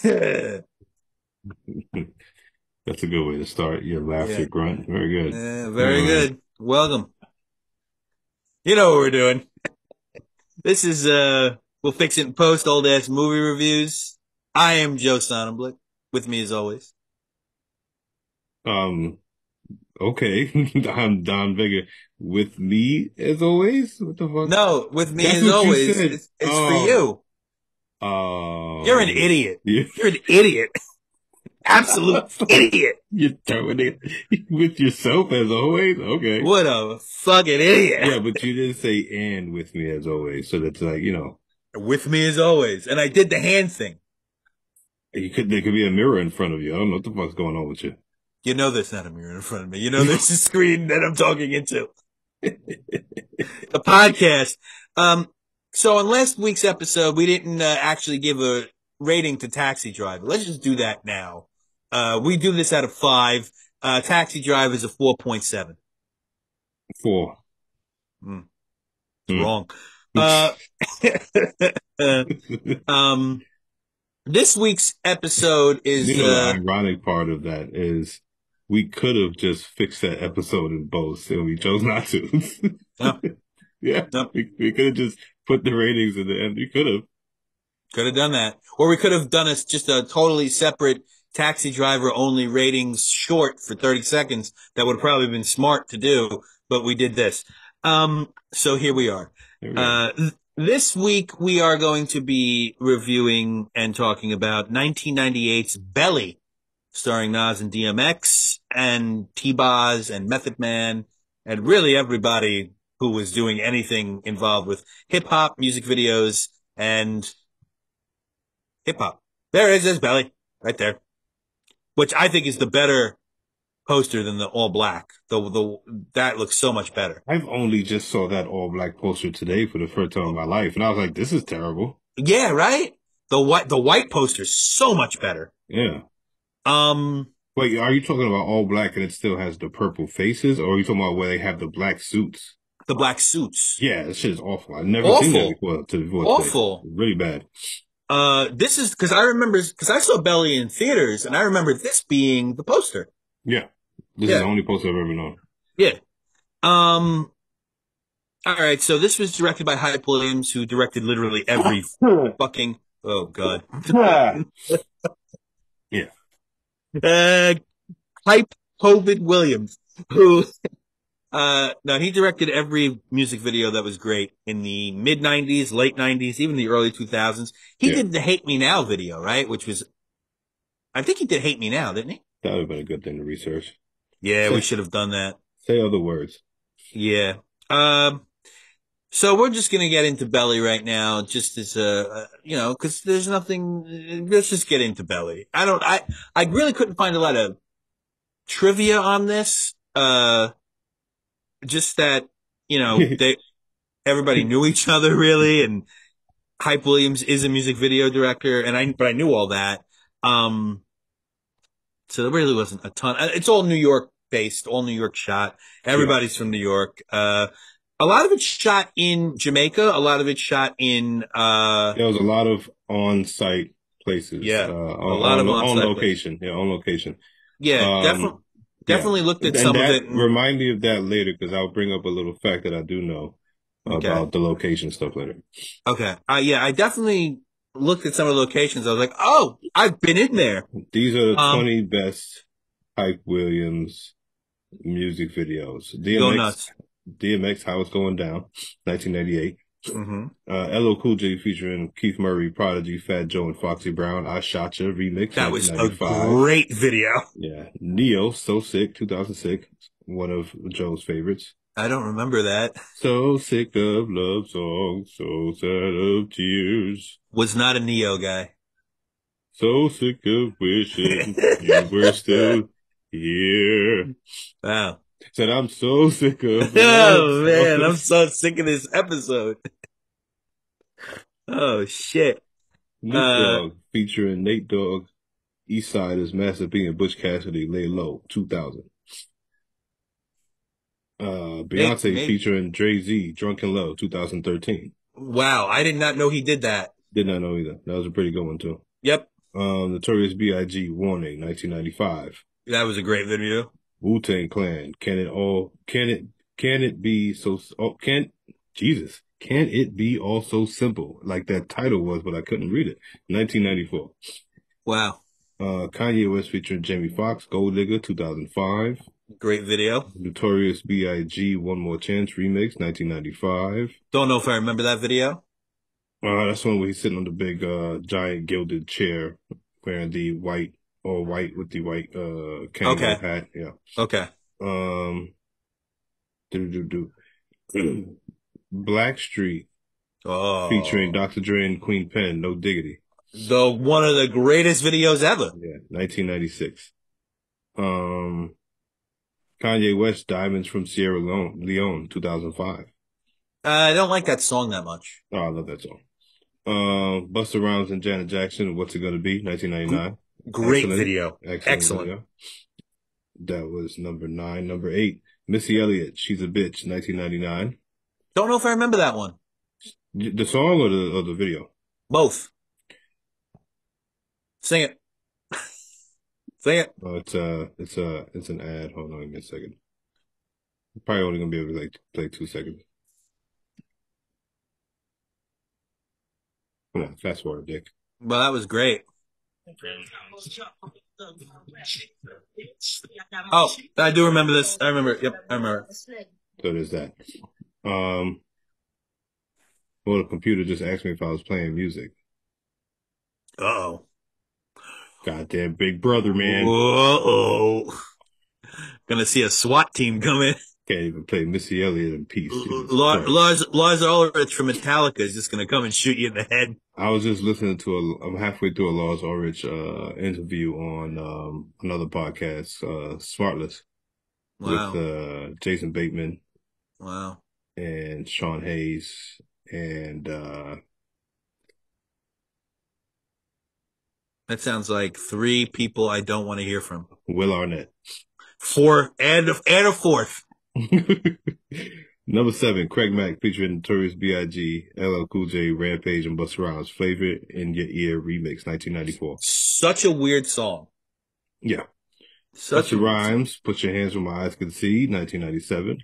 Yeah. That's a good way to start your laughter grunt. Very good. Very Uh, good. Welcome. You know what we're doing. This is we'll fix it in post old ass movie reviews. I am Joe Sonnenblick. With me as always. um, okay. I'm Don Vega with me as always. What the fuck? No, with me That's as what you always. said. It's for you. You're an You, idiot. you, You're an idiot. Absolute idiot. you terminate with yourself as always. Okay. What a fucking idiot. Yeah, but you didn't say and with me as always. So that's like, With me as always. And I did the hand thing. there could be a mirror in front of you. I don't know what the fuck's going on with you. You know there's not a mirror in front of me. You know there's a screen that I'm talking into. The podcast. Um, so on last week's episode, we didn't actually give a rating to Taxi Driver. Let's just do that now. We do this out of 5. Taxi Driver is a 4.7. Four. Mm, it's Hmm. wrong. Uh, um, this week's episode is, The ironic part of that is we could have just fixed that episode in both, and we chose not to. no, Yeah, no, we could have just put the ratings in the end. We could have. could have done that. Or we could have done just a totally separate Taxi Driver only ratings short for 30 seconds. That would have probably been smart to do, but we did this. So here we are. There we are. This week we are going to be reviewing and talking about 1998's Belly, starring Nas and DMX and T-Boz and Method Man and really everybody who was doing anything involved with hip hop, music videos, and hip hop. There it is, there's Belly, right there. Which I think is the better poster than the all black. That looks so much better. I've only just saw that all black poster today for the first time in my life, and I was like, "This is terrible." Yeah, right? The white poster's so much better. Yeah. Um, Wait, are you talking about all black and it still has the purple faces, or are you talking about where they have the black suits? the black suits. Yeah, that shit is awful. I've never seen that Awful. before today. Awful. Really bad. This is because I remember, because I saw Belly in theaters and I remember this being the poster. Yeah. This is the Yeah. only poster I've ever known. Yeah. Um, all right. So this was directed by Hype Williams, who directed literally every fucking, oh God. Yeah. uh, Hype Hovid Williams, who, no, he directed every music video that was great in the mid 90s, late 90s, even the early 2000s. He Yeah. did the Hate Me Now video, right? Which was, I think he did Hate Me Now, didn't he? That would have been a good thing to research. Yeah, we Say, should have done that. say other words. Yeah. Um, so we're just gonna get into Belly right now, just as because there's nothing. Let's just get into Belly. I really couldn't find a lot of trivia on this. Just that everybody knew each other really, and Hype Williams is a music video director, but I knew all that. Um, so there really wasn't a ton. It's all New York based, all New York shot. Yeah. Everybody's from New York. A lot of it's shot in Jamaica. A lot of it's shot in, There was a lot of on-site places, yeah, a lot of on on-site places. location. Yeah, on location. Yeah, definitely, Um, yeah. definitely looked at And some of that it. remind me of that later because I'll bring up a little fact that I do know Okay. about the location stuff later. Okay. Yeah, I definitely looked at some of the locations. I was like, oh, I've been in there. These are the Um, 20 best Hype Williams music videos. Go nuts. DMX, How It's Going Down, 1998. Hmm. LL Cool J featuring Keith Murray, Prodigy, Fat Joe, and Foxy Brown, I Shot Ya remix, That was a 1995. great video. Yeah. Neo, So Sick, 2006, one of Joe's favorites. I don't remember that. So sick of love songs, so sad of tears. Was not a Neo guy. So sick of wishing you were still here. Wow. Said I'm so sick of love Oh man, I'm songs. so sick of this episode. Oh shit. Snoop Uh, Dogg featuring Nate Dogg, Eastsiders, Master P, and Butch Cassidy, Lay Low, 2000. Beyonce Nate. featuring Dre Z, Drunken Love, 2013. Wow, I did not know he did that. Did not know either. That was a pretty good one too. Yep. Notorious B.I.G. Warning, 1995. That was a great video. Wu-Tang Clan. Can it be so, oh, Jesus, can it be all so simple? Like that title was, but I couldn't read it. 1994. Wow. Kanye West featuring Jamie Foxx, Gold Digger, 2005. Great video. Notorious B.I.G. One More Chance remix, 1995. Don't know if I remember that video. That's one where he's sitting on the big, giant gilded chair, wearing the white, all white with the white, Kango Okay. hat. Yeah. Okay. Um, do. Black Street featuring Oh, Dr. Dre and Queen Pen, No Diggity. the one of the greatest videos ever. Yeah, 1996. Um, Kanye West, Diamonds from Sierra Leone, 2005. I don't like that song that much. Oh, I love that song. Busta Rhymes and Janet Jackson, What's It Gonna Be, G- 1999. Great Excellent, video. excellent Excellent. video. That was number nine. Number eight, Missy Elliott, She's a Bitch, 1999. Don't know if I remember that one. The song or the video? Both. Sing it. Sing it. Oh, it's an ad. Hold on, give me a second. Probably only gonna be able to like play 2 seconds. Come on, fast forward, Dick. Well, that was great. Oh, I do remember this. I remember it. Yep, I remember it. So there's that. Um, well, the computer just asked me if I was playing music. Uh-oh. Goddamn Big Brother, man. Whoa. Gonna see a SWAT team come in. Can't even play Missy Elliott in peace. Jesus Christ. Lars Ulrich from Metallica is just gonna come and shoot you in the head. I was just listening to I'm halfway through a Lars Ulrich, interview on, another podcast, Smartless with, Wow. Jason Bateman Wow. and Sean Hayes and, That sounds like three people I don't want to hear from. Will Arnett. Four, add a fourth. Number seven, Craig Mack featuring Notorious B.I.G., LL Cool J, Rampage, and Busta Rhymes. Flavor in Your Ear remix, 1994. Such a weird song. Yeah. Such a Busta weird song. Rhymes, Put Your Hands Where My Eyes Can See, 1997.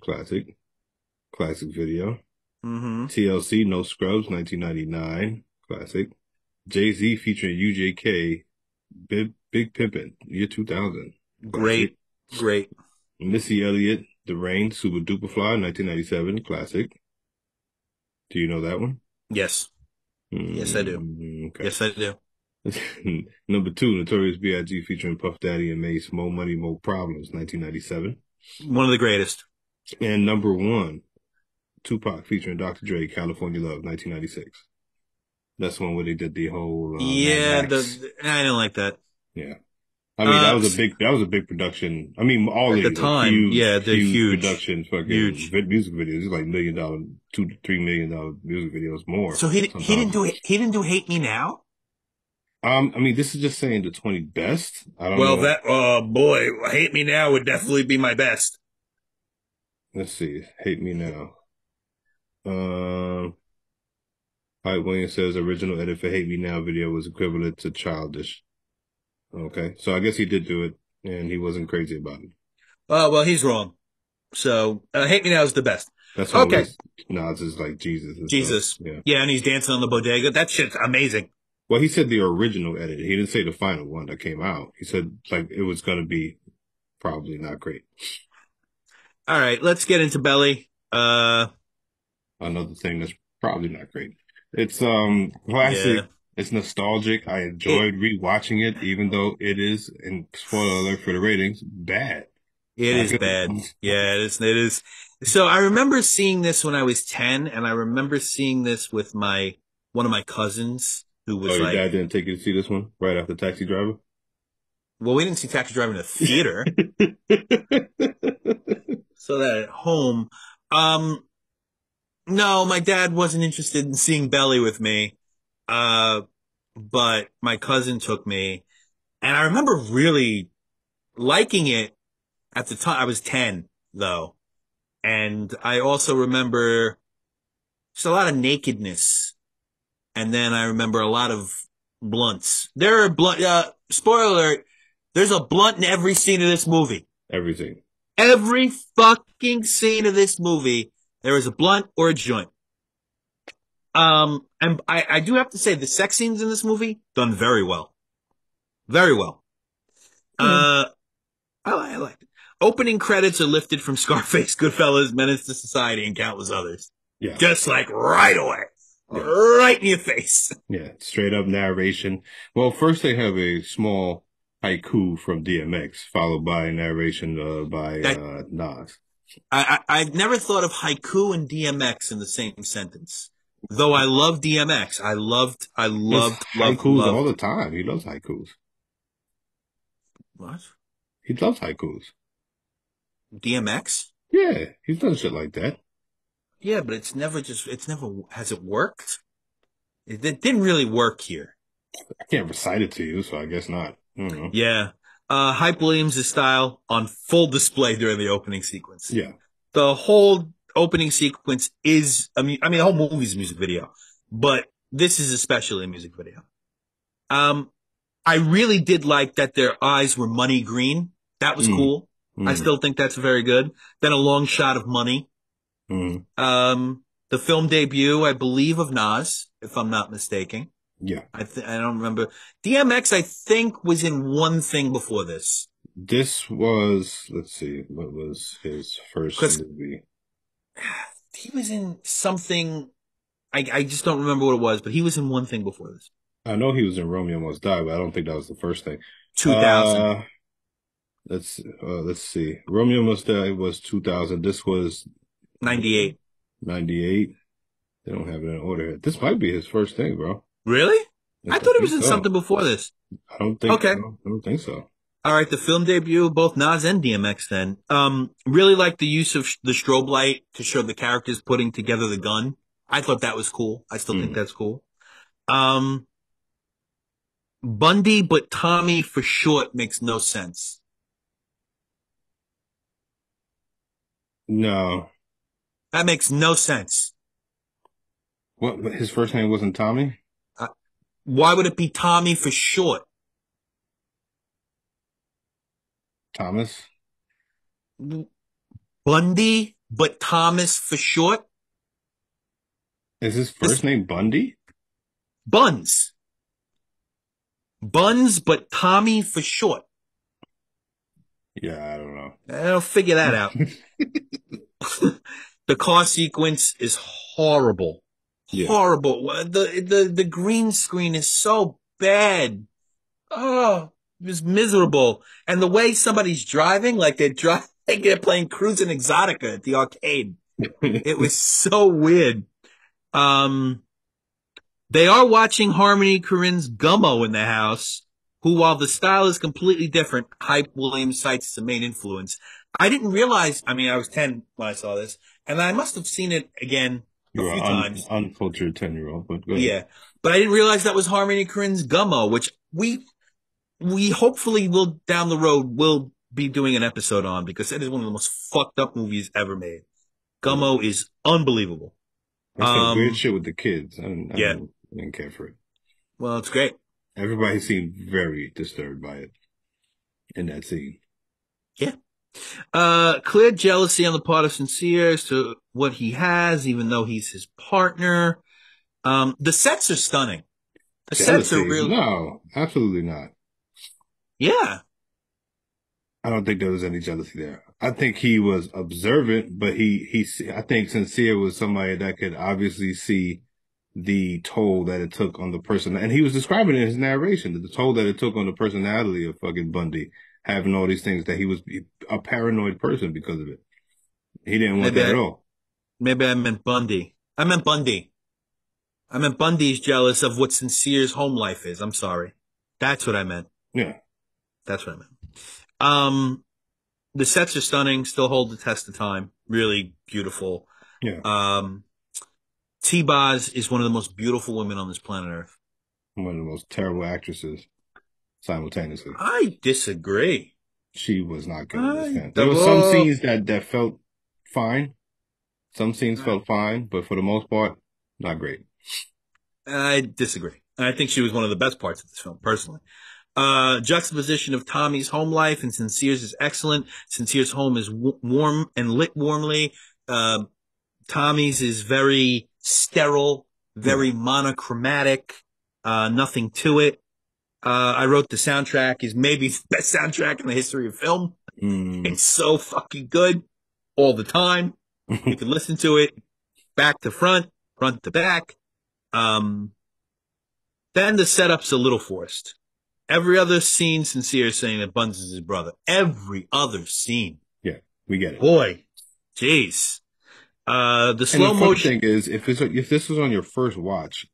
Classic video. Mm-hmm. TLC, No Scrubs, 1999. Classic. Jay-Z featuring UJK, Big Pimpin', year 2000. Classic. Great. Great. Missy Elliott, The Rain, Super Duper Fly, 1997. Classic. Do you know that one? Yes. Yes, I do. Okay. Yes, I do. Number two, Notorious B.I.G. featuring Puff Daddy and Mace, More Money, More Problems, 1997. One of the greatest. And number one, Tupac featuring Dr. Dre, California Love, 1996. That's one where they did the whole, Mad Yeah, Max. I didn't like that. Yeah. I mean, Uh, that was a big production. I mean, all at the these are time, yeah, they're huge huge. production fucking Huge. music videos. It's like $1 million, $2 to $3 million music videos more. So Sometimes. he didn't do Hate Me Now? I mean, this is just saying the 20 best. I don't Well, know. oh boy, Hate Me Now would definitely be my best. Let's see. Hate Me Now. Hype Williams says original edit for Hate Me Now video was equivalent to Childish. Okay. So I guess he did do it and he wasn't crazy about it. Well, he's wrong. So, Hate Me Now is the best. That's one Okay. with Nas is like Jesus and stuff. Jesus. Yeah. Yeah, and he's dancing on the bodega. That shit's amazing. Well, he said the original edit. He didn't say the final one that came out. He said like it was going to be probably not great. All right, let's get into Belly. Another thing that's probably not great. It's Yeah. classic. It's nostalgic. I enjoyed rewatching it, even though it is, and spoiler alert for the ratings, bad. It Not is good. bad. Yeah, it is. So I remember seeing this when I was 10, and I remember seeing this with one of my cousins who Oh, was your like, dad didn't take you to see this one right after Taxi Driver? well, we didn't see Taxi Driver in the theater. So that at home. No, my dad wasn't interested in seeing Belly with me. But my cousin took me, and I remember really liking it at the time. I was 10 though. And I also remember just a lot of nakedness. And then I remember a lot of Blunts. There are blunt. Spoiler alert. There's a blunt in every scene of this movie. Everything. Every fucking scene of this movie, there is a blunt or a joint. And I do have to say the sex scenes in this movie done very well, very well. Yeah. Uh, I like it. Opening credits are lifted from Scarface, Goodfellas, Menace to Society, and countless others. Yeah. Just like right away, Yeah. right in your face. Yeah. Straight up narration. Well, first they have a small haiku from DMX, followed by narration by That Nas. I never thought of haiku and DMX in the same sentence. Though I love DMX, There's haikus all loved. the time. He loves haikus. What? He loves haikus. DMX? Yeah, he's done shit like that. Yeah, but it's never, has it worked? It didn't really work here. I can't recite it to you, so I guess not. I don't know. Yeah. Hype Williams' style on full display during the opening sequence. Yeah. The whole opening sequence is, I mean, the whole movie's a music video, but this is especially a music video. Um, I really did like that their eyes were money green. That was Mm, cool. I mm, still think that's very good. Then a long shot of money. mm. The film debut, I believe, of Nas, if I'm not mistaken. Yeah. I don't remember. DMX, I think, was in one thing before this. This was, let's see, what was his first Because movie? he was in something, I just don't remember what it was, but he was in one thing before this. I know he was in Romeo Must Die, but I don't think that was the first thing. 2000, Uh, let's see. Romeo Must Die was 2000. This was 98. 98. They don't have it in order here. This might be his first thing, bro. Really? I I thought he was think in so. something before this. I Okay. don't think so. All right. The film debut of both Nas and DMX then. Really like the use of the strobe light to show the characters putting together the gun. I thought that was cool. I still think Mm. that's cool. Um, Bundy, but Tommy for short makes no sense. No. That makes no sense. What, his first name wasn't Tommy? Uh, why would it be Tommy for short? Thomas? Bundy, but Thomas for short? Is his This first name Bundy? Buns. Buns, but Tommy for short. Yeah, I don't know. I'll figure that out. The car sequence is horrible. Yeah. Horrible. The green screen is so bad. Oh, it was miserable. And the way somebody's driving, like like they're playing Cruising Exotica at the arcade. It was so weird. Um, they are watching Harmony Korine's Gummo in the house, who, while the style is completely different, Hype Williams cites as a main influence. I didn't realize, I mean, I was 10 when I saw this, and I must have seen it again a You're few an times. uncultured 10-year-old, but go ahead. Yeah. But I didn't realize that was Harmony Korine's Gummo, which we hopefully will down the road will be doing an episode on because it is one of the most fucked up movies ever made. Yeah. Gummo is unbelievable. There's some weird Um, shit with the kids. yeah. I didn't care for it. Well, it's great. Everybody seemed very disturbed by it in that scene. Yeah. Clear jealousy on the part of Sincere as to what he has, even though he's his partner. The sets are stunning. The sets are Jealousy? real. No, absolutely not. Yeah. I don't think there was any jealousy there. I think he was observant, but I think Sincere was somebody that could obviously see the toll that it took on the person. And he was describing it in his narration, the toll that it took on the personality of fucking Bundy, having all these things, that he was a paranoid person because of it. He didn't want Maybe that at I, all. maybe I meant Bundy. I meant Bundy. I meant Bundy's jealous of what Sincere's home life is. I'm sorry. That's what I meant. Yeah. That's what I meant. Um, the sets are stunning, still hold the test of time. Really beautiful. Yeah. Um, T-Boz is one of the most beautiful women on this planet Earth. One of the most terrible actresses simultaneously. I disagree. She was not good in this I film. There were some double. scenes that felt fine. Some scenes felt fine, but for the most part, not great. I disagree. And I think she was one of the best parts of this film, personally. Juxtaposition of Tommy's home life and Sincere's is excellent. Sincere's home is warm and lit warmly. Uh, Tommy's is very sterile, Yeah. very monochromatic, nothing to it. I wrote the soundtrack is maybe the best soundtrack in the history of film. Mm. It's so fucking good all the time. You can listen to it back to front, front to back. Um, then the setup's a little forced. Every other scene, Sincere is saying that Buns is his brother. Every other scene. Yeah, we get it. Boy, jeez. The And the slow funny motion. thing is, if this was on your first watch,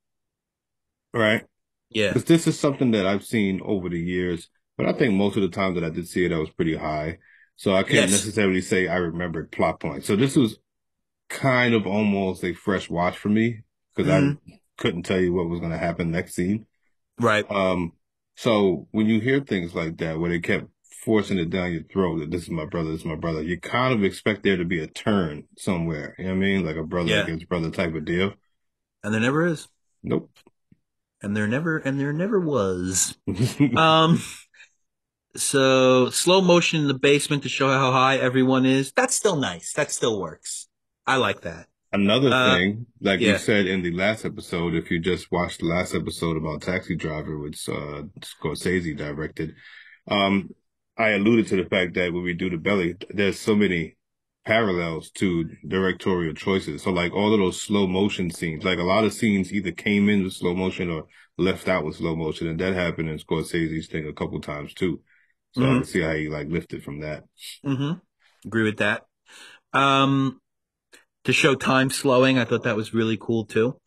right? Yeah. Because this is something that I've seen over the years, but I think most of the time that I did see it, I was pretty high. So I can't Yes. necessarily say I remembered plot points. So this was kind of almost a fresh watch for me because I Mm, couldn't tell you what was going to happen next scene. right. Um, so when you hear things like that, where they kept forcing it down your throat that this is my brother, this is my brother, you kind of expect there to be a turn somewhere. You know what I mean? Like a brother Yeah. against brother type of deal. And there never is. Nope. And there never was. Um, so slow motion in the basement to show how high everyone is. That's still nice. That still works. I like that. Another Uh, thing, like we yeah. said in the last episode, if you just watched the last episode about Taxi Driver, which Scorsese directed, um, I alluded to the fact that when we do the belly, there's so many parallels to directorial choices. So like all of those slow motion scenes, like a lot of scenes either came in with slow motion or left out with slow motion, and that happened in Scorsese's thing a couple times too. So I can Mm-hmm. see how he like lifted from that. Mm-hmm. Agree with that. Um, to show time slowing, I thought that was really cool too.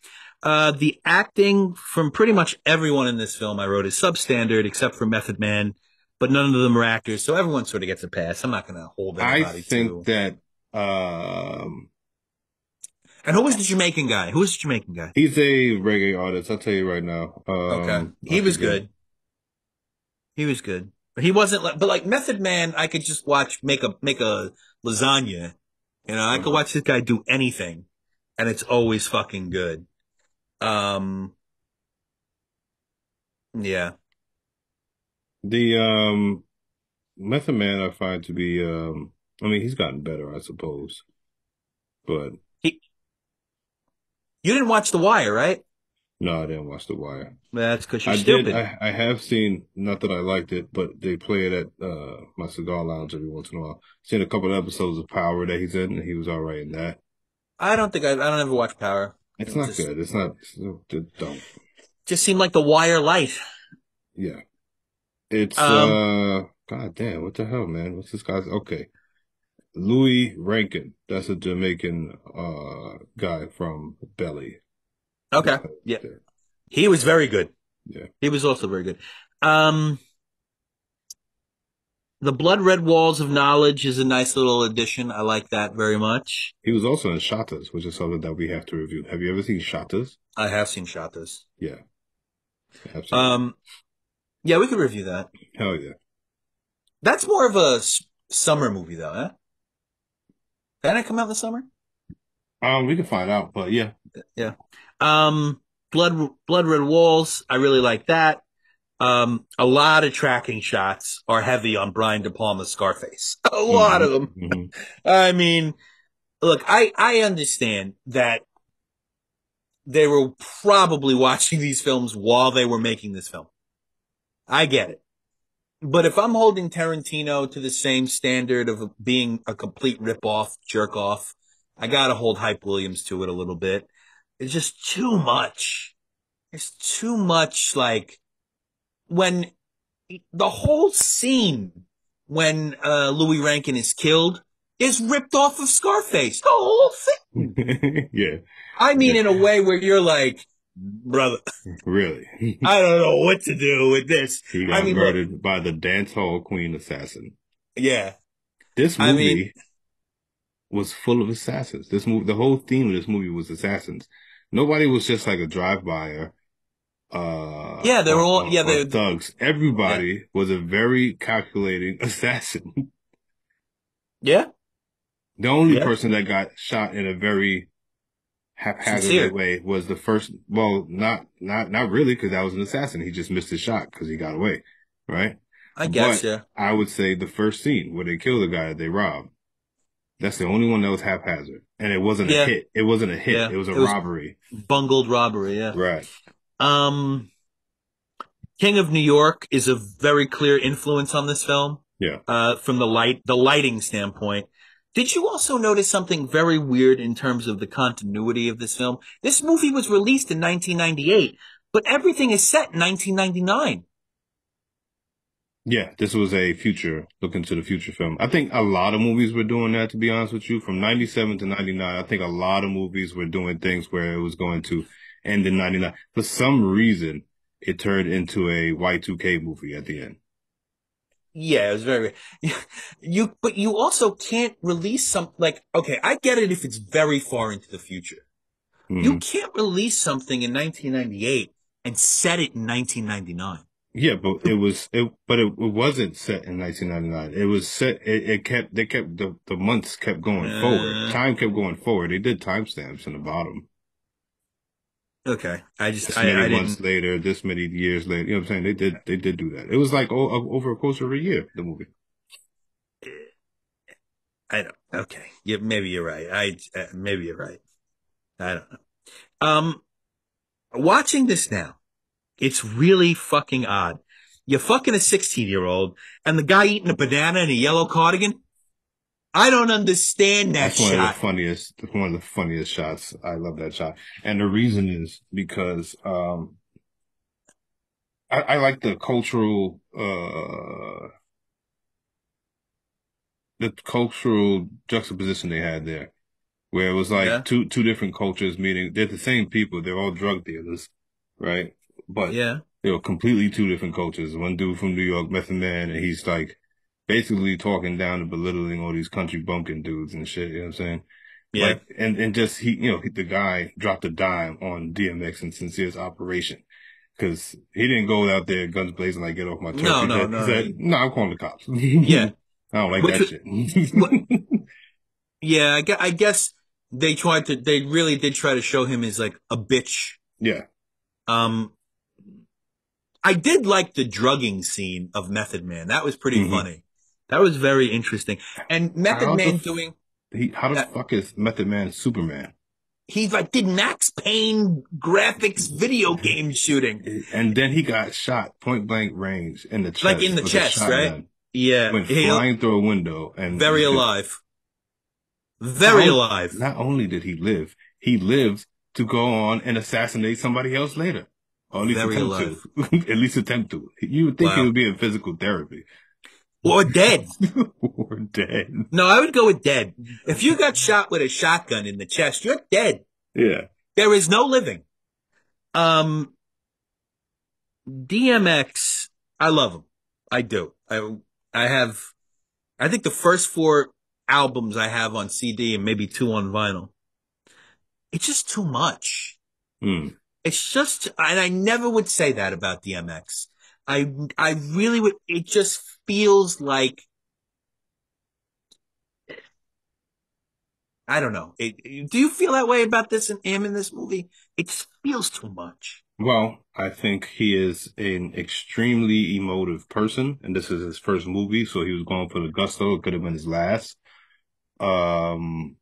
The acting from pretty much everyone in this film I wrote is substandard except for Method Man, but none of them are actors, so everyone sort of gets a pass. I'm not going to hold I anybody think to. that um And who was the Jamaican guy? Who was the Jamaican guy? he's a reggae artist. I'll tell you right now. Okay, I he was forget. good. He was good, but he wasn't like. But like Method Man, I could just watch make a lasagna. You know, I could Uh-huh. watch this guy do anything, and it's always fucking good. Um, yeah. The Method Man I find to be I mean he's gotten better, I suppose. But He, you didn't watch The Wire, right? no, I didn't watch The Wire. That's because you're I did stupid. I have seen, not that I liked it, but they play it at my cigar lounge every once in a while. Seen a couple of episodes of Power that he's in, and he was all right in that. I don't ever watch Power. It's It not good. It's not don't. just seemed like The Wire light. Yeah. It's Um, God damn, what the hell, man? What's this guy's okay. Louis Rankin. That's a Jamaican guy from Belly. okay. That, Yeah. that, He was very good. yeah. He was also very good. Um, The Blood Red Walls of Knowledge is a nice little addition. I like that very much. He was also in Shatas, which is something that we have to review. Have you ever seen Shatas? I have seen Shatas. Yeah, absolutely. Um, yeah, we could review that. Hell yeah. That's more of a summer movie, though, eh? Didn't it come out in the summer? We can find out, but yeah. Yeah. Blood Red Walls. I really like that. A lot of tracking shots are heavy on Brian De Palma's Scarface. A lot hmm of them. hmm I mean, look, I understand that they were probably watching these films while they were making this film. I get it. But if I'm holding Tarantino to the same standard of being a complete rip-off, jerk-off, I gotta hold Hype Williams to it a little bit. It's just too much. It's too much, like, when the whole scene when Louis Rankin is killed is ripped off of Scarface. The whole thing. Yeah, I yeah, mean, in a way where you're like, brother, really. I don't know what to do with this. He I got mean, look, murdered by the dance hall queen assassin. yeah. This I mean, movie was full of assassins. This movie, the whole theme of this movie was assassins. Nobody was just like a drive-byer, yeah, they were all, yeah, or they, thugs. yeah, Everybody was a very calculating assassin. yeah, The only yeah. person that got shot in a very haphazard that Sincere. way was the first. Well, not really, because that was an assassin. He just missed his shot because he got away, right? I guess, But yeah. I would say the first scene where they kill the guy that they robbed. That's the only one that was haphazard, and it wasn't a Yeah, hit. It wasn't a hit. yeah. It was a It was robbery. bungled robbery, yeah. Right. Um, King of New York is a very clear influence on this film, Yeah. from the lighting standpoint. Did you also notice something very weird in terms of the continuity of this film? This movie was released in 1998, but everything is set in 1999. Yeah, this was a future, look into the future film. I think a lot of movies were doing that, to be honest with you. From 97 to 99, I think a lot of movies were doing things where it was going to end in 99. For some reason, it turned into a Y2K movie at the end. Yeah, it was very, but you also can't release some, like, okay, I get it if it's very far into the future. You Hmm. can't release something in 1998 and set it in 1999. Yeah, but it wasn't set in 1999. It was set, it kept, they kept, the months kept going forward. Uh, Time kept going forward. They did timestamps in the bottom. okay. This many I months didn't, later, this many years later. You know what I'm saying? They did do that. It was like over a course of a year, the movie. I don't, okay. Yeah, maybe you're right. Maybe you're right. I don't know. Watching this now, it's really fucking odd. You're fucking a 16-year-old and the guy eating a banana in a yellow cardigan. I don't understand that That's one of the shot. funniest, one of the funniest shots. I love that shot. And the reason is because, I like the cultural juxtaposition they had there, where it was like Yeah. two different cultures meeting. They're the same people. They're all drug dealers, right? But Yeah. they were completely two different cultures. One dude from New York, Method Man, and he's like basically talking down and belittling all these country bumpkin dudes and shit. You know what I'm saying? Yeah. Like, and just the guy dropped a dime on DMX and Sincere's operation. Cause he didn't go out there guns blazing like get off my turf. No, no, He no. said, no, I'm calling the cops. Yeah. I don't like Which that was, shit. what, yeah, I guess they really did try to show him as like a bitch. Yeah. Um, I did like the drugging scene of Method Man. That was pretty Hmm. funny. That was very interesting. And Method How the Man f doing how the that, fuck is Method Man Superman? he like did Max Payne graphics video game shooting, And then he got shot point blank range in the like in chest the with a chest, right? shotgun. Yeah, Went he flying through a window and very alive, very alive, not only did he lived to go on and assassinate somebody else later. Or at least very attempt to. alive. At least attempt to. You would think he Wow, would be in physical therapy. or dead. Or dead. No, I would go with dead. If you got shot with a shotgun in the chest, you're dead. Yeah. There is no living. Um, DMX, I love him. I do. I have, I think the first four albums I have on CD and maybe two on vinyl. It's just too much. Hmm. It's just, and I never would say that about DMX. I really would, it just feels like, I don't know. Do you feel that way about this and him in this movie? It just feels too much. Well, I think he is an extremely emotive person, and this is his first movie, so he was going for the gusto. It could have been his last. Um,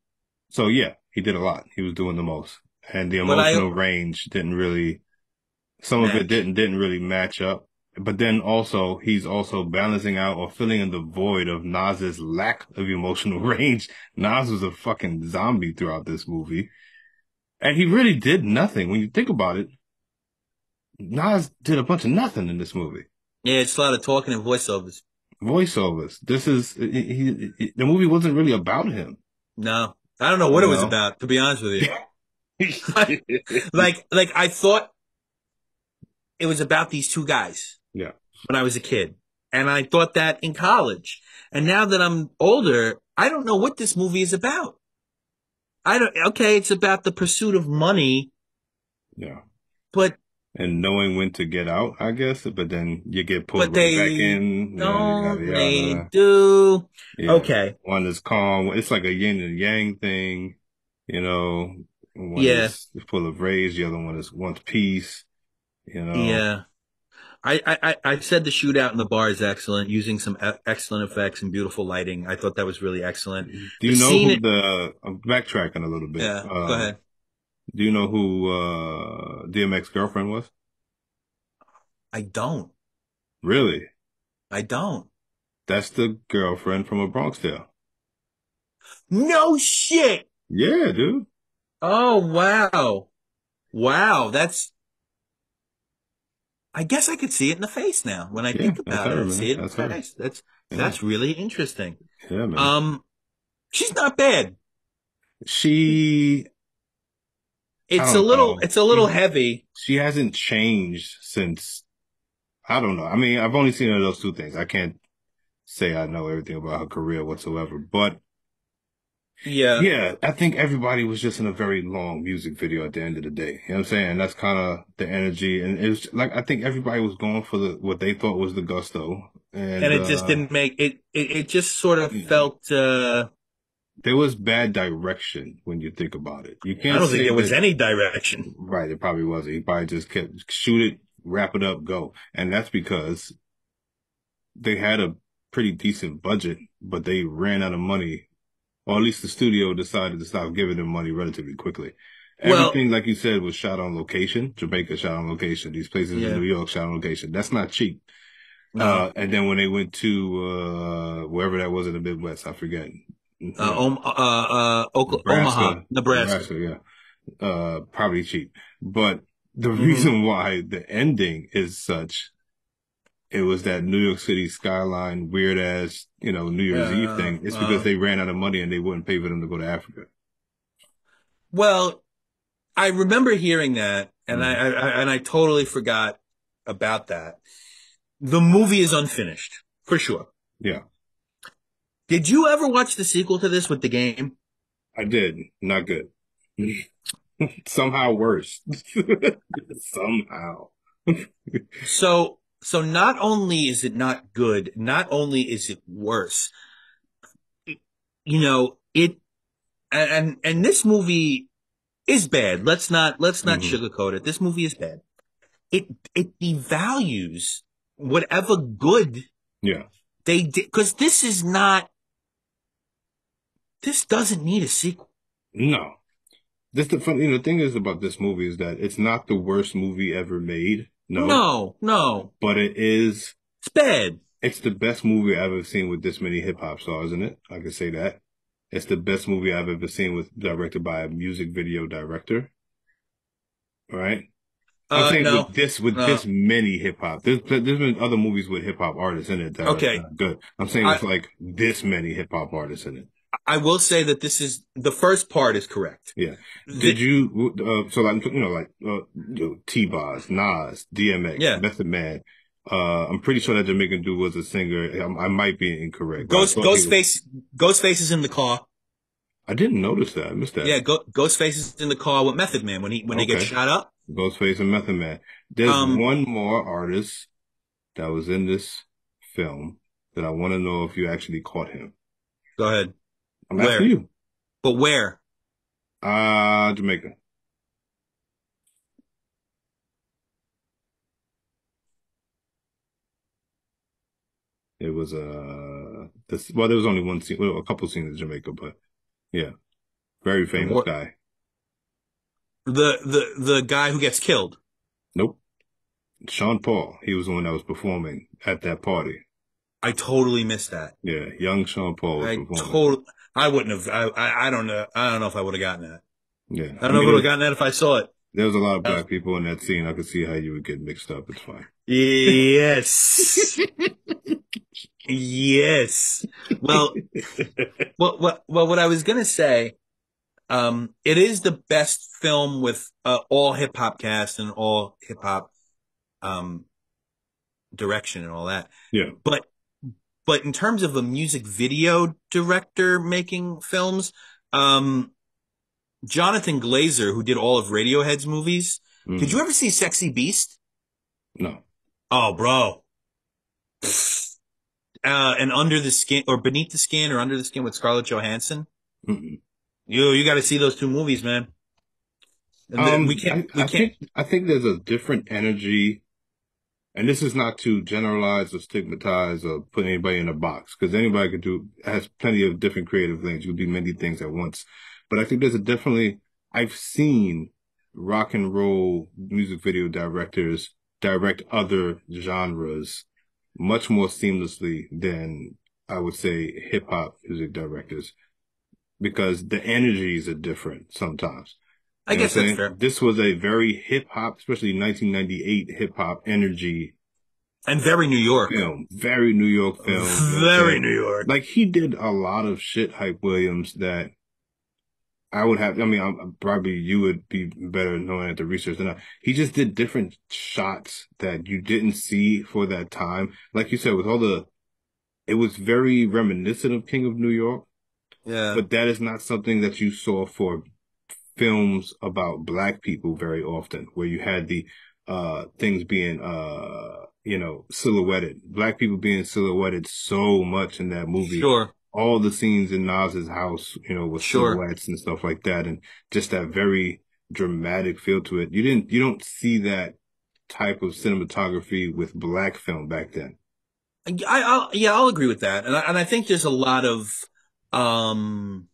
so yeah, he did a lot. He was doing the most, and the But I emotional range didn't really. Some of it match. didn't really match up. But then also, he's also balancing out or filling in the void of Nas's lack of emotional range. Nas was a fucking zombie throughout this movie, and he really did nothing. When you think about it, Nas did a bunch of nothing in this movie. Yeah, it's a lot of talking and voiceovers. Voiceovers. This is the movie wasn't really about him, No, I don't know what you it was know. about, to be honest with you. Like I thought it was about these two guys Yeah. when I was a kid. And I thought that in college. And now that I'm older, I don't know what this movie is about. Okay, it's about the pursuit of money, Yeah. but, And knowing when to get out, I guess, but then you get pulled but right back they in, yada don't, they yada. do. Yeah. Okay. One is calm. It's like a yin and yang thing, you know. One Yeah, is full of rage, the other one is wants peace, you know. yeah. I said the shootout in the bar is excellent, using some excellent effects and beautiful lighting. I thought that was really excellent. Do The you know scene, who I'm backtracking a little bit. yeah, go ahead. Do you know who DMX girlfriend was? I don't. Really? I don't. That's the girlfriend from A Bronx Tale. No shit. Yeah, dude. Oh, wow. Wow. I guess I could see it in the face now when I Yeah, think that's about it. her, I see man. it in That's the her. face. Yeah. That's really interesting. Yeah, man. Um, she's not bad. She, I don't know. It's a little heavy. She hasn't changed since, I don't know. I mean, I've only seen her those two things. I can't say I know everything about her career whatsoever, but Yeah. yeah, I think everybody was just in a very long music video at the end of the day. You know what I'm saying? That's kind of the energy. And it was like, I think everybody was going for what they thought was the gusto. And And, it just didn't make it just sort of yeah, felt, there was bad direction when you think about it. You I can't don't think say there was that, any direction. right, it probably wasn't. He probably just kept shoot it, wrap it up, go. And that's because they had a pretty decent budget, but they ran out of money, or at least the studio decided to stop giving them money relatively quickly. Well, Everything, like you said, was shot on location. Jamaica shot on location. These places in yeah, New York shot on location. That's not cheap. no. And then when they went to wherever that was in the Midwest, I forget. Omaha, Nebraska, Nebraska. Yeah. Probably cheap. But the Hmm. reason why the ending is such, it was that New York City skyline, weird ass, New Year's Eve Uh, thing. It's because uh, they ran out of money and they wouldn't pay for them to go to Africa. well, I remember hearing that, and Hmm. I totally forgot about that. The movie is unfinished, for sure. Yeah, Did you ever watch the sequel to this with the game? I did. Not good. Somehow worse. Somehow. So not only is it not good, not only is it worse, you know, it and this movie is bad. Let's not Hmm. sugarcoat it. This movie is bad. It devalues whatever good Yeah. they did, because this doesn't need a sequel. No. This the fun. The thing is about this movie is that it's not the worst movie ever made. No, No, no, but it is. it's bad. It's the best movie I've ever seen with this many hip hop stars in it. I can say that. It's the best movie I've ever seen with directed by a music video director. Right? I'm saying No, with no. this many hip hop. There's been other movies with hip hop artists in it that Okay, are good. I'm saying I with like this many hip hop artists in it. I will say that this is the first part is correct. Yeah. Did The, you, so like, T-Boz, Nas, DMX, yeah, Method Man. I'm pretty sure that Jamaican dude was a singer. I might be incorrect, but I thought he was, Ghostface is in the car. I didn't notice that. I missed that. Yeah, Ghostface is in the car with Method Man when they get Okay. shot up. Ghostface and Method Man. There's Um, one more artist that was in this film that I want to know if you actually caught him. go ahead. I'm asking Where? you. But where? Jamaica. It was, well, there was only one scene, well, a couple scenes in Jamaica, but yeah, very famous What? guy. The guy who gets killed. Nope. Sean Paul. He was the one that was performing at that party. I totally missed that. Yeah, young Sean Paul was I performing. totally. I wouldn't have. I don't know. I don't know if I would have gotten that. Yeah, I I don't know if I mean, would have gotten that if I saw it. there was a lot of Uh, black people in that scene. I could see how you would get mixed up. It's fine. yes. Yes. Well, what I was gonna say, it is the best film with all hip hop cast and all hip hop um direction and all that. Yeah. But in terms of a music video director making films, um, Jonathan Glazer, who did all of Radiohead's movies, did you Mm. ever see Sexy Beast? No. Oh, bro. And Under the Skin or Beneath the Skin or Under the Skin with Scarlett Johansson. Mm-mm. You got to see those two movies, man. And we can't, we can't. I think there's a different energy, and this is not to generalize or stigmatize or put anybody in a box, because anybody could do has plenty of different creative lanes. You can do many things at once. But I think there's a definitely I've seen rock and roll music video directors direct other genres much more seamlessly than I would say hip hop music directors, because the energies are different sometimes. I You know what I'm guess that's saying? fair. This was a very hip hop, especially 1998 hip hop energy And very New York. film, very New York film. You know what I'm Very saying? New York. Like he did a lot of shit, Hype Williams, that I would have. I mean, probably you would be better knowing at the research than I. He just did different shots that you didn't see for that time. Like you said, with all the, it was very reminiscent of King of New York, Yeah, but that is not something that you saw for films about black people very often, where you had the things being silhouetted, black people being silhouetted so much in that movie. sure, All the scenes in Nas's house, with sure. silhouettes and stuff like that, and just that very dramatic feel to it. You don't see that type of cinematography with black film back then. Yeah, I'll agree with that. And I think there's a lot of, um,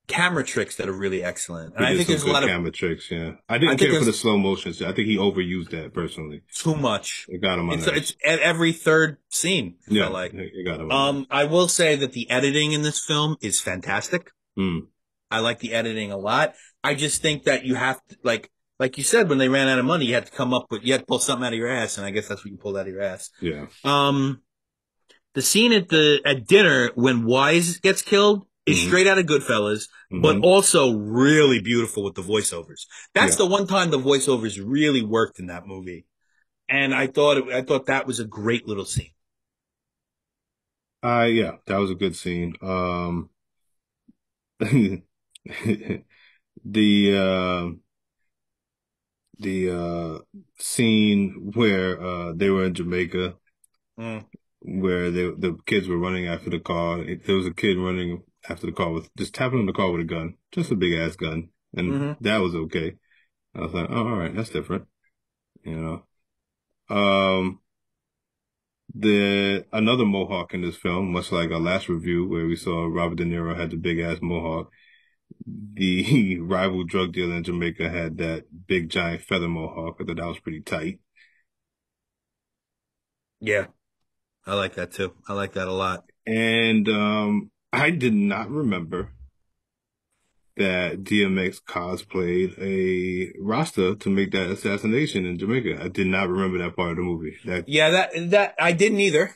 camera tricks that are really excellent. And He I did think some there's a good lot of, camera tricks, yeah. I I didn't think care for the there's slow motion. I think he overused that personally. too much. It got on my It's nerves. at every third scene, it felt Yeah, like. it got on my nerves. I will say that the editing in this film is fantastic. Mm, I like the editing a lot. I just think that you have to, like you said, when they ran out of money, you had to pull something out of your ass, and I guess that's what you pulled out of your ass. yeah. Um, the scene at dinner when Wise gets killed is Hmm. straight out of Goodfellas, but Hmm. also really beautiful with the voiceovers. That's Yeah. the one time the voiceovers really worked in that movie, and I thought that was a great little scene. Yeah, that was a good scene. The scene where they were in Jamaica, Mm. where the kids were running after the car. There was a kid running after the car with just tapping on the car with a gun, just a big ass gun, and Hmm. that was okay. I was like, oh, all right, that's different, you know. Um, the another Mohawk in this film, much like our last review where we saw Robert De Niro had the big ass Mohawk. The rival drug dealer in Jamaica had that big giant feather Mohawk. I thought that was pretty tight. Yeah, I like that too. I like that a lot. And I did not remember that DMX cosplayed a Rasta to make that assassination in Jamaica. I did not remember that part of the movie. That Yeah, that I didn't either.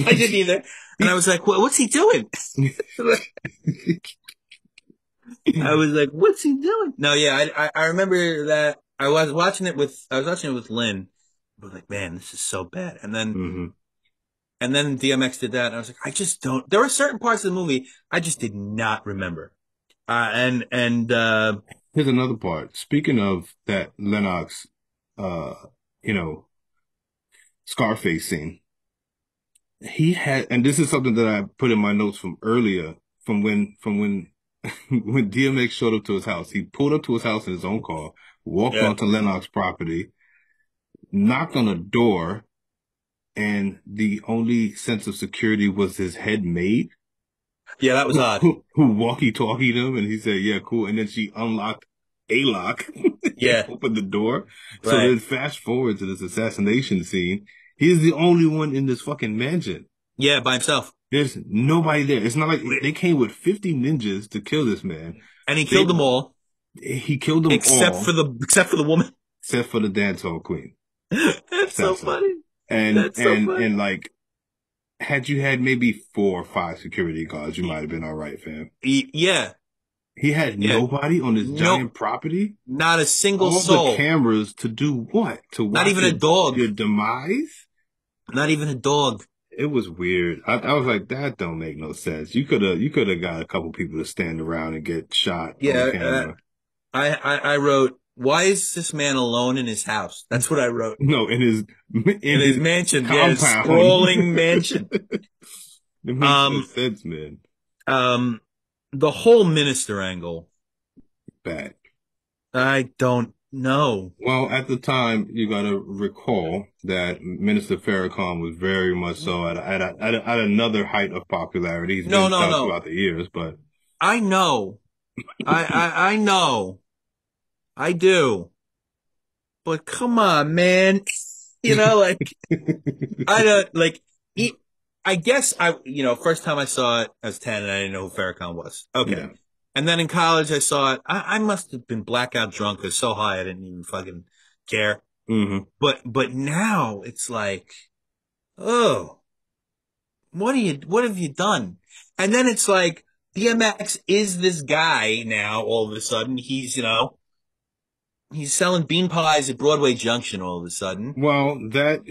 I didn't either. And I was like, what's he doing? I was like, what's he doing? No, yeah, I remember that I was watching it with Lynn. I was like, man, this is so bad. hmm. And then DMX did that, and I was like, I just don't. There were certain parts of the movie I just did not remember. And Here's another part. Speaking of that Lennox, uh, you know, Scarface scene. He had, and this is something that I put in my notes from earlier, from when when DMX showed up to his house. He pulled up to his house in his own car, walked yeah, onto Lennox property, knocked on a door, and the only sense of security was his head maid yeah, that was odd. who walkie-talkied him, and he said, "Yeah, cool." And then she unlocked a lock and Yeah, opened the door. So right. then fast forward to this assassination scene. He's the only one in this fucking mansion. Yeah, by himself, There's nobody there. It's not like they came with 50 ninjas to kill this man. and he killed They them all He killed them all except for the woman. except for the dancehall queen, That's so Sasa. funny. And That's so and funny. and like had you had maybe 4 or 5 security guards, you might have been all right, fam. Yeah, He had yeah. nobody on this No, giant property. not a single All the soul. cameras to do what? To Not watch even a dog. your demise? Not even a dog. It was weird. I was like, that don't make no sense. You could have got a couple people to stand around and get shot on Yeah, camera. I wrote, why is this man alone in his house? That's what I wrote. No, in In his his mansion, yeah, his compound. sprawling mansion. It makes no Um, sense, man. um, the whole minister angle. Bad. I don't know. Well, at the time, you got to recall that Minister Farrakhan was very much so at another height of popularity. He's No, been no, down no. throughout the years, but I know. I know. I do. But come on, man. Like I don't like he I guess first time I saw it, I was 10 and I didn't know who Farrakhan was. Okay. yeah. And then in college I saw it. I must have been blackout drunk. It was so high I didn't even fucking care. Hmm. But now it's like, oh, what have you done? And then it's like DMX is this guy now all of a sudden. He's selling bean pies at Broadway Junction all of a sudden. Well, that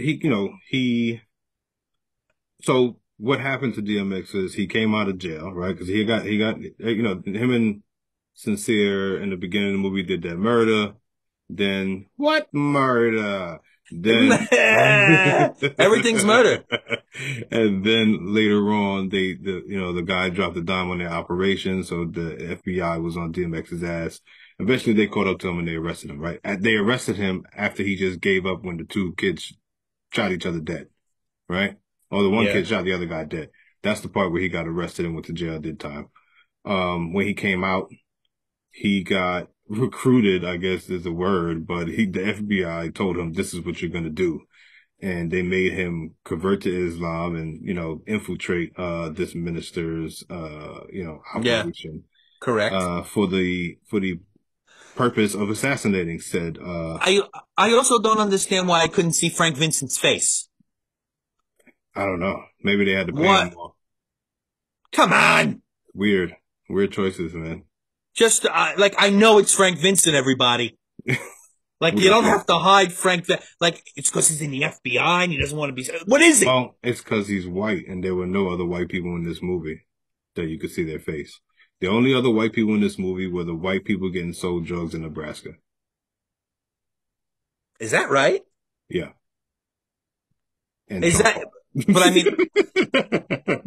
so what happened to DMX is he came out of jail, right? Because he got him and Sincere in the beginning of the movie did that murder. Then what murder? Then Everything's murder. and then later on the guy dropped the dime on their operation, so the FBI was on DMX's ass. Eventually they caught up to him and they arrested him, right? They arrested him after he just gave up when the two kids shot each other dead, right? Or the one Yeah. kid shot the other guy dead. That's the part where he got arrested and went to jail, did time. When he came out, he got recruited, I guess is the word, but the FBI told him this is what you're gonna do. And they made him convert to Islam and, infiltrate this minister's Yeah. operation Correct. for the purpose of assassinating said I I also don't understand why I couldn't see Frank Vincent's face. I don't know. Maybe they had to pay him What? more. Come on. Weird. Weird choices, man. Just like I know it's Frank Vincent, everybody. Like Who you got don't you? have to hide Frank. Like it's because he's in the FBI and he doesn't want to be. What is it? Well, it's because he's white and there were no other white people in this movie that you could see their face. The only other white people in this movie were the white people getting sold drugs in Nebraska. Is that right? Yeah. And Is Sean that? Paul. But I mean,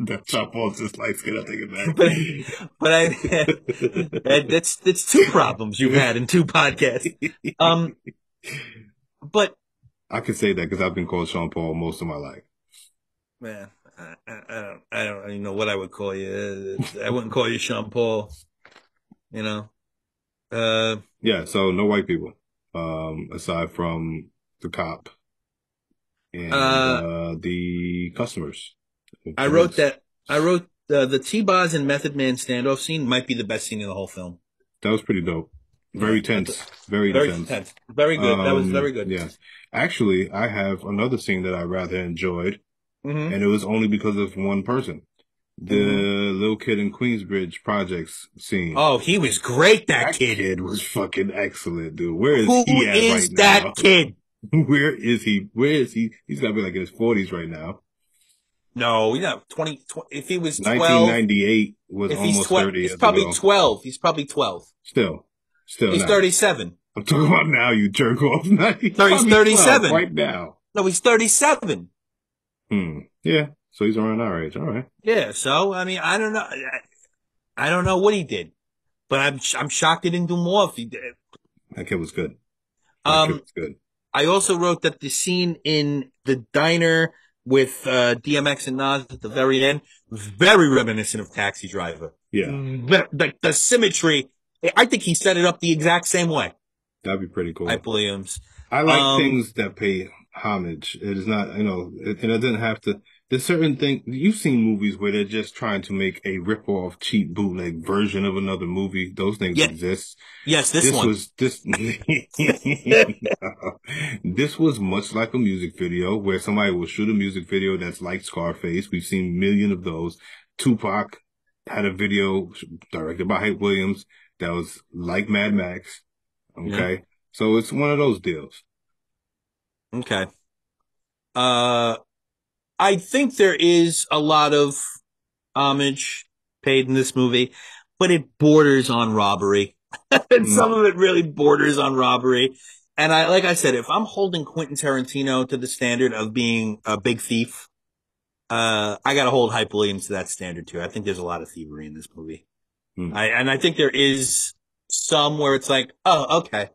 That Sean Paul's just light skin, I take but it but I that's two problems you've had in two podcasts. Um, back. but I can say that because I've been called Sean Paul most of my life. man, I don't even know what I would call you. I wouldn't call you Sean Paul. You know. Uh, Yeah, so no white people, aside from the cop and uh, the customers, the I wrote police. that. I wrote the T-Boz and Method Man standoff scene might be the best scene in the whole film. That was pretty dope. Yeah, Very tense. Very very intense. intense, very good. That was very good. Yeah. Actually, I have another scene that I rather enjoyed, Hmm. and it was only because of one person. The Hmm. little kid in Queensbridge projects scene. Oh, he was great, that That kid. kid was fucking excellent, dude. Where is Who he at right is that now? kid? Where is he? Where is he? He's got to be like in his 40s right now. No, you know, 20 if he was 12, 1998 was if he's almost 12, 30 he's years probably ago. 12. He's probably 12. Still He's now. 37. I'm talking about now, you jerk off. He's He's probably 12 37. right now. No, he's 37. Yeah. So he's around our age. All right. Yeah. So, I mean, I don't know. I don't know what he did, but I'm shocked he didn't do more if he did. That kid was good. That kid Um, was good. I also wrote that the scene in the diner with DMX and Nas at the very end was very reminiscent of Taxi Driver. Yeah. The symmetry, I think he set it up the exact same way. That'd be pretty cool. Hype Williams. I like Um, things that pay homage. It is not, and it doesn't have to. There's certain things you've seen movies where they're just trying to make a rip-off, cheap bootleg version of another movie. Those things yeah, exist. yes, this This one. was this. This was much like a music video where somebody will shoot a music video that's like Scarface. We've seen million of those. Tupac had a video directed by Hype Williams that was like Mad Max. Yeah. Okay, so it's one of those deals. Okay. Uh, I think there is a lot of homage paid in this movie, but it borders on robbery. And some Mm, of it really borders on robbery. And like I said, if I'm holding Quentin Tarantino to the standard of being a big thief, I gotta hold Hype Williams to that standard too. I think there's a lot of thievery in this movie. mm. And I think there is some where it's like, oh, okay.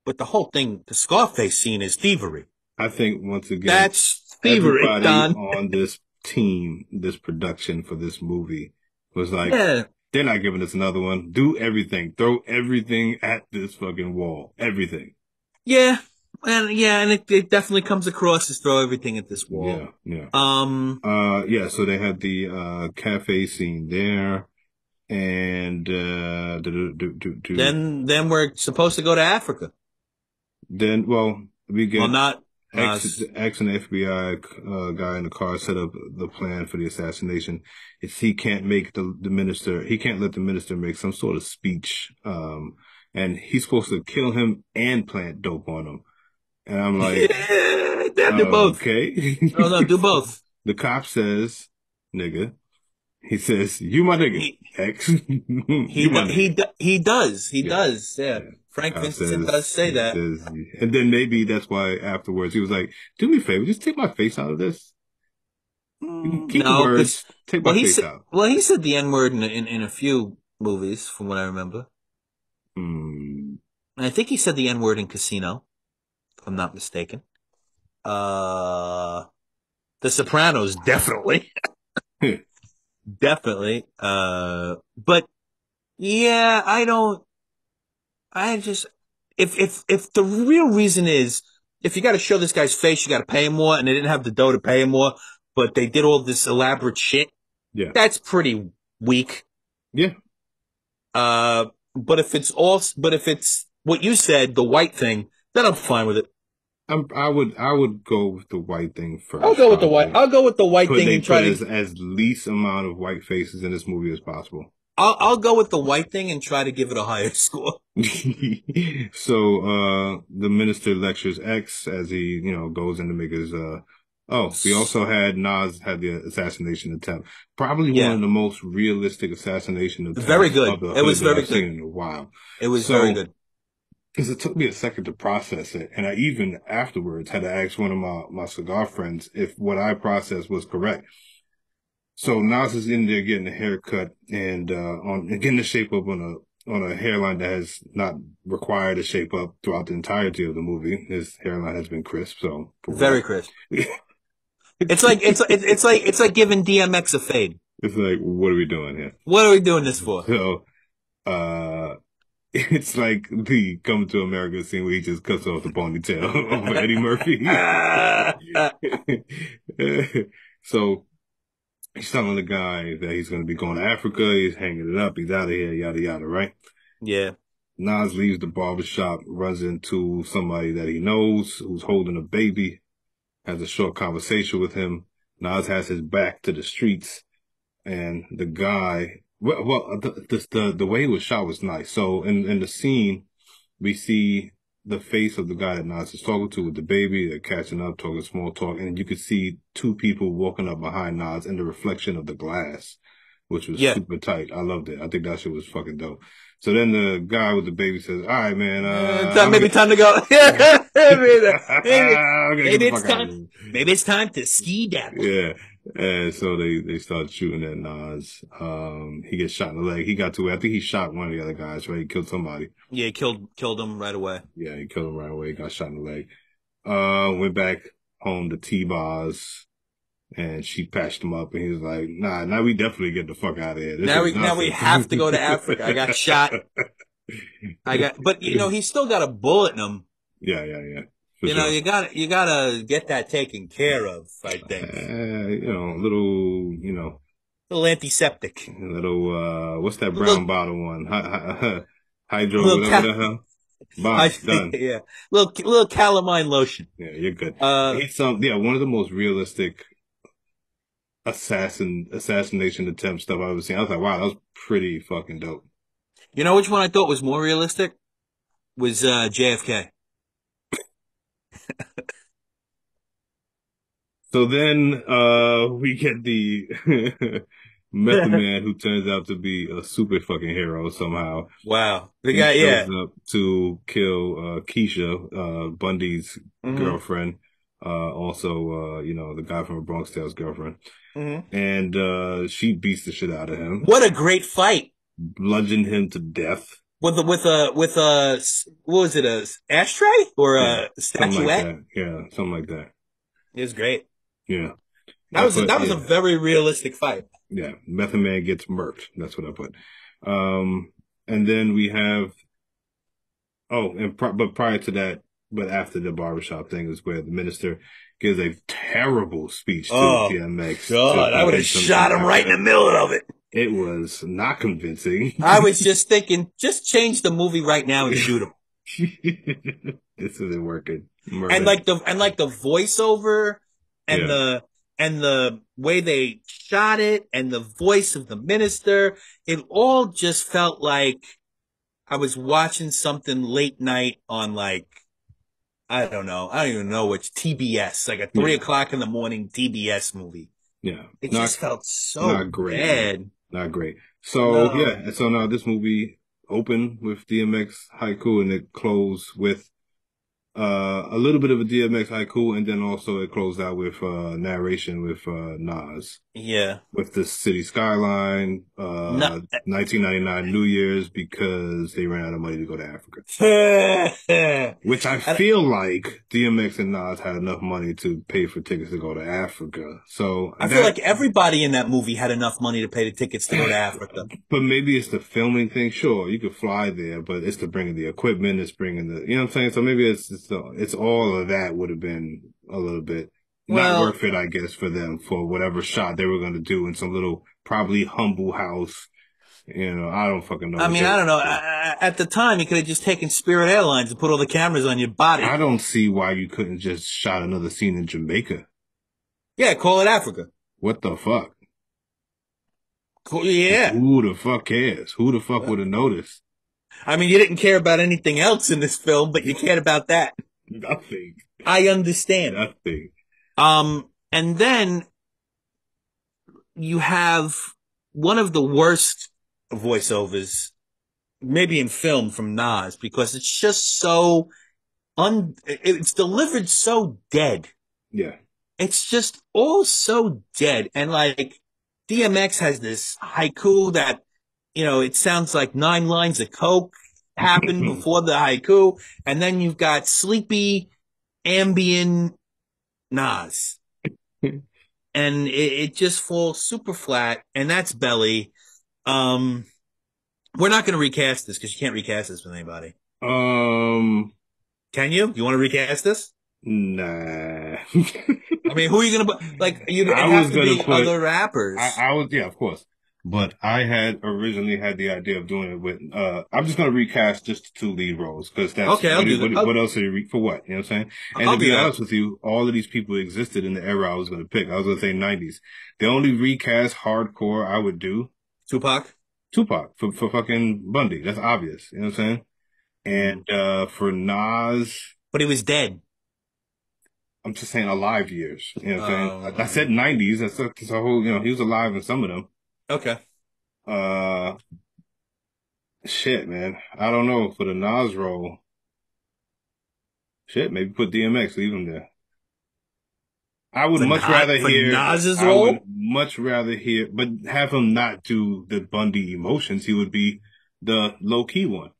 But the whole thing, the Scarface scene is thievery. I think once again, That's thievery, everybody Don. on this team, this production for this movie was like, Yeah. they're not giving us another one. Do everything. Throw everything at this fucking wall. Everything. Yeah. And it definitely comes across as throw everything at this wall. Yeah, yeah. Um, Yeah, so they had the cafe scene there and then we're supposed to go to Africa. then well, we Well, get not X us. X and FBI guy in the car set up the plan for the assassination. It's he can't make the minister, he can't let the minister make some sort of speech. And he's supposed to kill him and plant dope on him. And I'm like, Yeah, damn, do both. okay. No, no, do both. The cop says, nigga. He says, you my nigga. He X. You my nigga. he does. He Yeah. does. Yeah. Yeah. The Frank cop Vincent does say he that. says, and then maybe that's why afterwards he was like, do me a favor, just take my face out of this. Keep the No, because words, take my face out. he said the N word in a few movies, from what I remember. Hmm. And I think he said the N word in Casino, if I'm not mistaken. Uh, The Sopranos, definitely, definitely. But yeah, I don't. I just if the real reason is if you got to show this guy's face, you got to pay him more, and they didn't have the dough to pay him more, but they did all this elaborate shit. Yeah. That's pretty weak. Yeah. But if it's what you said, the white thing, then I'm fine with it. I would go with the white thing I'll first, go with the white. probably. I'll go with the white thing They and try put to. as least amount of white faces in this movie as possible. I'll go with the white thing and try to give it a higher score. So the minister lectures X as he, goes in to make his oh, we also had Nas had the assassination attempt. Probably one Yeah, of the most realistic assassination very attempts of good. the It hood was that very I've seen good. in a while. It was very So good. because it took me a second to process it, and I even afterwards had to ask one of my cigar friends if what I processed was correct. So Nas is in there getting a haircut and getting the shape up on a hairline that has not required a shape up throughout the entirety of the movie. His hairline has been crisp, so for Very what? crisp. It's like giving DMX a fade. It's like, what are we doing here? What are we doing this for? So uh it's like the Coming to America scene where he just cuts off the ponytail of Eddie Murphy. So he's telling the guy that he's going to be going to Africa. He's hanging it up. He's out of here, yada, yada, right? Yeah, Nas leaves the barbershop, runs into somebody that he knows who's holding a baby, has a short conversation with him. Nas has his back to the streets, and the guy, the way it was shot was nice. So in the scene, we see the face of the guy that Nas is talking to with the baby. They're catching up, talking small talk, and you could see two people walking up behind Nas in the reflection of the glass, which was yeah. super tight. I loved it. I think that shit was fucking dope. So then the guy with the baby says, "All right, man, Maybe time to go. I'm gonna get Maybe the it's fuck out of time. here." Maybe it's time to ski dabble. Yeah. And so they start shooting at Nas. He gets shot in the leg. He got to it. I think he shot one of the other guys, right? He killed somebody. Yeah, killed him right away. Yeah, he killed him right away. He got shot in the leg. Went back home to T-Boz and she patched him up and he was like, nah, now we definitely get the fuck out of here. This is Now we nonsense. have to go to Africa. I got shot. But he's still got a bullet in him. Yeah. For You know, sure. you gotta get that taken care of, I think. Little antiseptic. What's that brown Little, bottle one? Hydro, little whatever cal- the hell. Bye, done. yeah. Little calamine lotion. Yeah, you're good. Uh, It's yeah, one of the most realistic assassination attempt stuff I've ever seen. I was like, wow, that was pretty fucking dope. you know which one I thought was more realistic? Was, JFK. So then we get the Method Man who turns out to be a super fucking hero somehow. Wow. The He guy, shows yeah. up to kill Keisha, Bundy's Hmm. girlfriend. Also, the guy from A Bronx Tale's girlfriend. Hmm. And she beats the shit out of him, What a great fight. bludgeoned him to death. what was it, a ashtray or Yeah, a something like statuette? that. Yeah, something like that. It was great. Yeah, That I was put that was a yeah, very realistic fight. yeah. Method Man gets murked. That's what I put. Um, and then we have but prior to that, but after the barbershop thing is where the minister gives a terrible speech to Oh DMX to God, I would have convince him to shot him not right in cut. the middle of it. It was not convincing. I was just thinking, just change the movie right now and shoot him. This isn't working. And Murder. like the voiceover and Yeah. the way they shot it and the voice of the minister, it all just felt like I was watching something late night on like I don't know, I don't even know which TBS, like a three Yeah. o'clock in the morning TBS movie. Yeah. It Not just felt so not great, man. bad. Not great. So yeah, No. and so now this movie opened with DMX haiku and it closed with a little bit of a DMX haiku and then also it closed out with narration with Nas Yeah. with the city skyline, No. 1999 New Year's because they ran out of money to go to Africa. and Which I feel like DMX and Nas had enough money to pay for tickets to go to Africa. So I feel that, like everybody in that movie had enough money to pay the tickets to go to Africa. but maybe it's the filming thing. Sure, you could fly there, but it's the bringing the equipment, it's bringing the, you know what I'm saying? So maybe it's all of that would have been a little bit not Well, worth it, I guess, for them for whatever shot they were going to do in some little probably humble house. You know, I don't fucking know I what mean, they were I don't know. going to do. At the time, you could have just taken Spirit Airlines and put all the cameras on your I body. don't see why you couldn't just shot another scene in Jamaica. Yeah, call it Africa. What the fuck? Cool, yeah. Who the fuck cares? Who the fuck would have noticed? I mean, you didn't care about anything else in this film, but you cared about that. Nothing. I understand. Nothing. And then you have one of the worst voiceovers, maybe in film from Nas, because it's just so it's delivered so dead. Yeah. It's just all so dead. And like DMX has this haiku that, it sounds like 9 lines of coke happened before the haiku. And then you've got sleepy ambient Nas. And it just falls super flat. And that's Belly. Um, we're not going to recast this because you can't recast this with anybody. um, Can you? You want to recast this? nah. I mean, who are you going to put? Like, I it'd was have to gonna be put, other rappers. I was, yeah, of course. But I had originally had the idea of doing it with, I'm just gonna recast just the two lead roles because that's Okay, I'll do that. what else are you for what? You know what I'm saying? And I'll to do be that. honest with you, all of these people existed in the era I was gonna pick. I was gonna say 90s. The only recast hardcore I would do Tupac. Tupac for fucking Bundy. That's obvious. You know what I'm saying? Mm. And for Nas, But he was dead. I'm just saying alive years. You know what I'm saying? I said Um, 90s. That's a whole, he was alive in some of them. okay. Uh, shit, man. I don't know. For the Nas role, shit, maybe put DMX, leave him there. For Nas's I would role? much rather hear, but have him not do the Bundy emotions. He would be the low key one.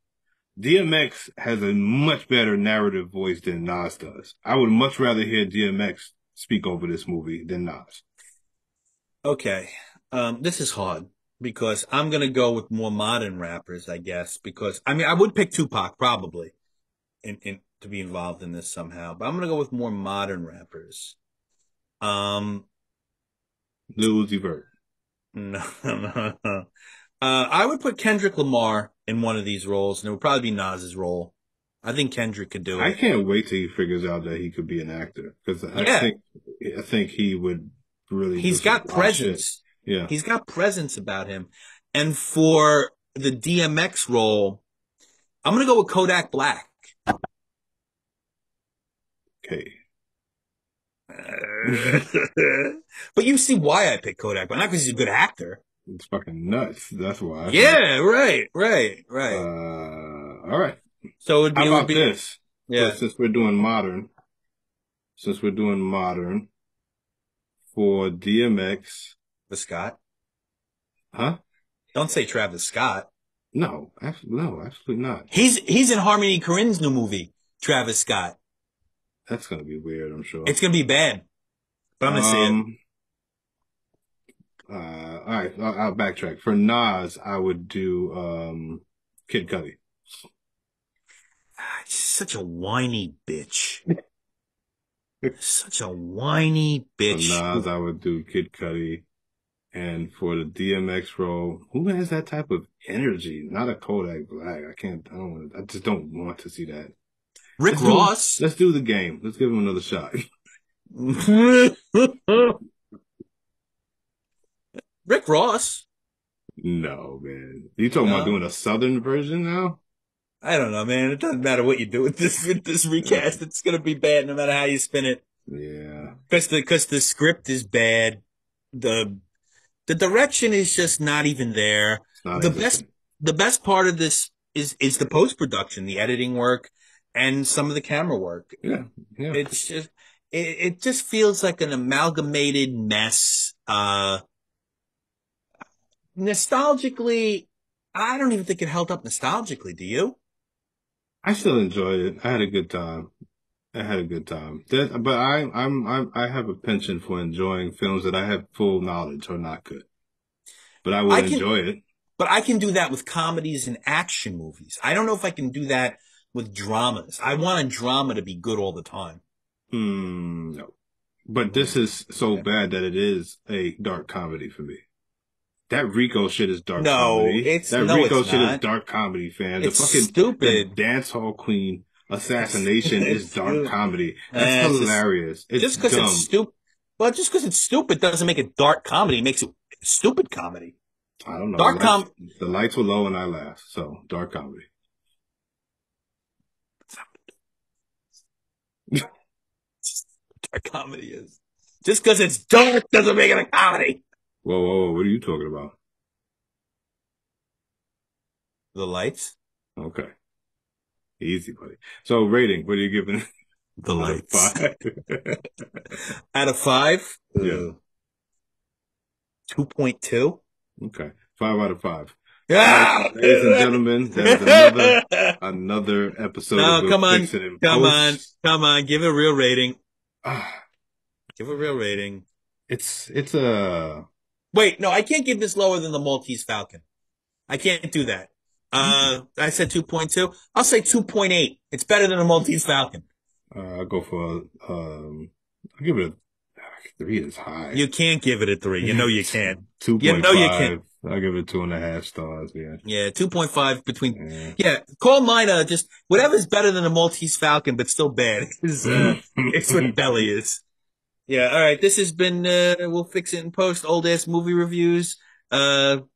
DMX has a much better narrative voice than Nas does. I would much rather hear DMX speak over this movie than Nas. Okay. This is hard because I'm gonna go with more modern rappers, I guess, because I mean I would pick Tupac probably in to be involved in this somehow, but I'm gonna go with more modern rappers. Um, Lil Uzi Vert. no, no, no. I would put Kendrick Lamar in one of these roles, and it would probably be Nas's role. I think Kendrick could do I it. can't wait till he figures out that he could be an actor because Yeah, I think he would really do he's some got wild shit. presence. Yeah. He's got presence about him. And for the DMX role, I'm gonna go with Kodak Black. Okay. But you see why I picked Kodak Black, not because he's a good actor. It's fucking nuts. That's why. Yeah, right, right, right. All right. So How it would about be, this? So yeah, since we're doing modern for DMX, the Scott. huh? Don't say Travis Scott. No, absolutely not. He's in Harmony Korine's new movie, Travis Scott. That's gonna be weird, I'm sure. It's gonna be bad, but I'm gonna see it. Um, all right, I'll backtrack. For Nas, I would do Kid Cudi. Ah, he's such a whiny bitch. Such a whiny For bitch. Nas, I would do Kid Cudi. And for the DMX role, who has that type of energy? Not a Kodak Black. I don't want to, I just don't want to see that. Rick Ross. Let's do the game. Let's give him another shot. Rick Ross. No, man. You talking about No, doing a Southern version now? I don't know, man. It doesn't matter what you do with this recast. It's gonna be bad no matter how you spin it. Yeah, Because the script is bad. The the direction is just not even there. it's not The best existent. the best part of this is the post production, the editing work, and some of the camera work. Yeah, yeah. It's just it just feels like an amalgamated mess. Nostalgically, I don't even think it held up nostalgically. Do you? I still enjoyed it. I had a good time. I had a good time. But I have a penchant for enjoying films that I have full knowledge are not good. But I will I can, enjoy it. but I can do that with comedies and action movies. I don't know if I can do that with dramas. I want a drama to be good all the time. No. But this is so Okay. bad that it is a dark comedy for me. That Rico shit is dark No, comedy. That it's Rico shit is not. dark comedy, fam. It's The stupid. dance hall queen assassination is It's dark stupid. comedy. That's It's just hilarious. It's just because it's dumb. stupid. Well, just because it's stupid doesn't make it dark comedy. It makes it stupid comedy. I don't know. Dark com The lights were low and I laughed. So dark comedy. dark comedy is. Just because it's dark doesn't make it a comedy. Whoa. What are you talking about? The lights. Okay. Easy, buddy. So rating, what are you giving The out of lights. five? Out of five, Yeah. 2.2. Okay. 5 out of 5. All right, Ah! ladies and gentlemen, that was another episode of No, We'll come on, Fix It in come on, Post. come on. Give it a real rating. Ah, Give it a real rating. it's a Wait, no, I can't give this lower than the Maltese Falcon. I can't do that. I said 2.2. I'll say 2.8. It's better than the Maltese Falcon. I'll go for I'll give it a 3 is You high. can't give it a 3. You know you can't. You know you can't. 2.5. I'll give it 2.5 stars. Yeah. Yeah, 2.5 between. Yeah. Yeah, call mine just whatever's better than the Maltese Falcon, but still bad. It's what Belly is. Yeah, all right. This has been we'll fix it in post, old ass movie reviews. We'll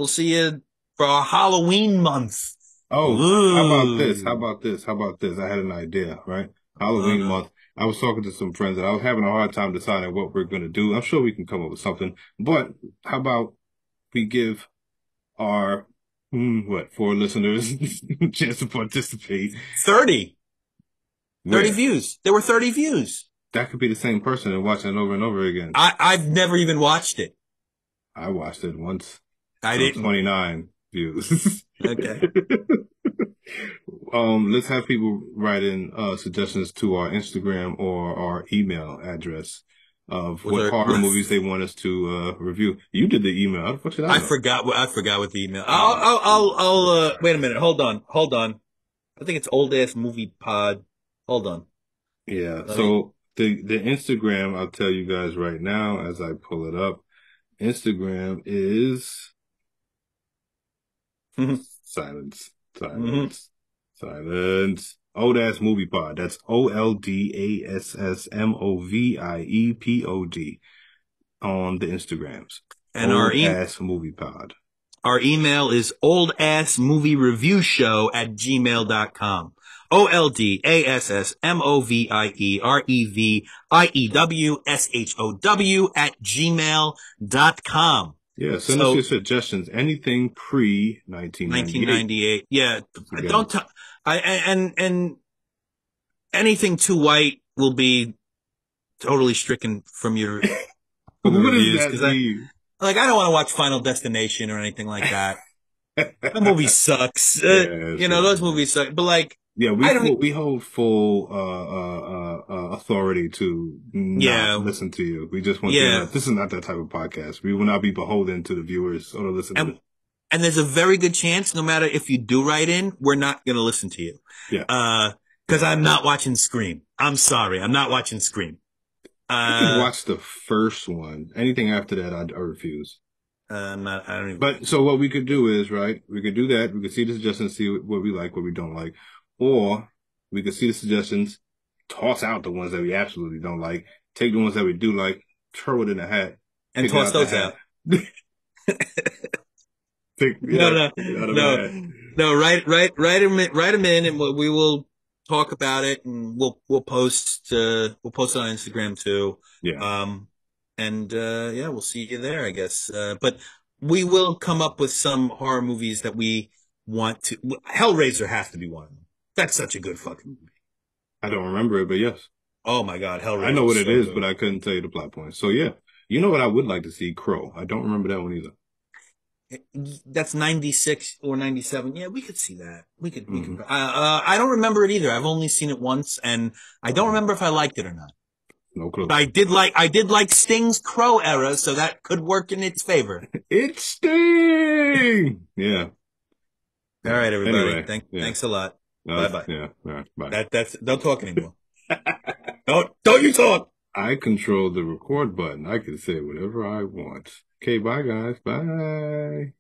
see you for our Halloween month. Oh, how about this? How Ooh. about this? How about this? I had an idea, right? Halloween Uh-huh. month. I was talking to some friends and I was having a hard time deciding what we're going to do. I'm sure we can come up with something, but how about we give our, what, 4 listeners a chance to participate? 30. 30 Where? views. There were 30 views. That could be the same person and watching it over and over again. I've never even watched it. I watched it once. I So didn't. 29 views. Okay. Let's have people write in suggestions to our Instagram or our email address of Was what there, horror movies they want us to review. You did the email. How the fuck should I know? I forgot what the email. Oh, Wait a minute. Hold on. I think it's old ass movie pod. Hold on. yeah. Let me. So the Instagram, I'll tell you guys right now as I pull it up. Instagram is silence, Mhm. silence, silence. Old ass movie pod. That's OLDASSMOVIEPOD on the Instagrams. And Old ass movie pod. our email is oldassmoviereviewshow@gmail.com. OLDASSMOVIEREVIEWSHOW@gmail.com. Yeah, send us your So suggestions. Anything pre 1998. 1998. Yeah. Again. Don't, and anything too white will be totally stricken from from the What does reviews that because mean? I don't want to watch Final Destination or anything like that. The movie sucks. Yeah, it's Those terrible. movies suck. But like, Yeah, I don't. we hold full authority to not Yeah, listen to you. We just want you to know yeah, this is not that type of podcast. We will not be beholden to the viewers or the listeners. and and there's a very good chance, no matter if you do write in, we're not gonna listen to you. Yeah, Because I'm not watching Scream. I'm sorry, I'm not watching Scream. I could Uh, watch the first one. Anything after that, I refuse. I'm not. I don't even. But so what we could do is, right? We could do that. We could see the suggestions, see what we like, what we don't like, or we could see the suggestions, toss out the ones that we absolutely don't like, take the ones that we do like, throw it in a hat, And pick it toss out the those hat, out. No, no, pick it out of a no, hat. no. Write them in, and we will talk about it, and we'll post it on Instagram too. Yeah, Um, and yeah, we'll see you there, I guess. But we will come up with some horror movies that we want to. Hellraiser has to be one of them. That's such a good fucking movie. I don't remember it, but yes, Oh my God, I know Hellraiser is what it so is, but good. I couldn't tell you the plot point. So yeah, you know what I would like to see? Crow. I don't remember that one either. That's 96 or 97. Yeah, we could see that. We could. Hmm. I don't remember it either. I've only seen it once, and I don't remember if I liked it or not. No But clue. I did like Sting's Crow era, so that could work in its favor. It's Sting. Yeah, All yeah. right, everybody. Anyway, yeah. Thanks a lot. Bye bye. Yeah. All right. Bye. Don't talk anymore. Don't you talk. I control the record button. I can say whatever I want. Okay, bye guys. Bye.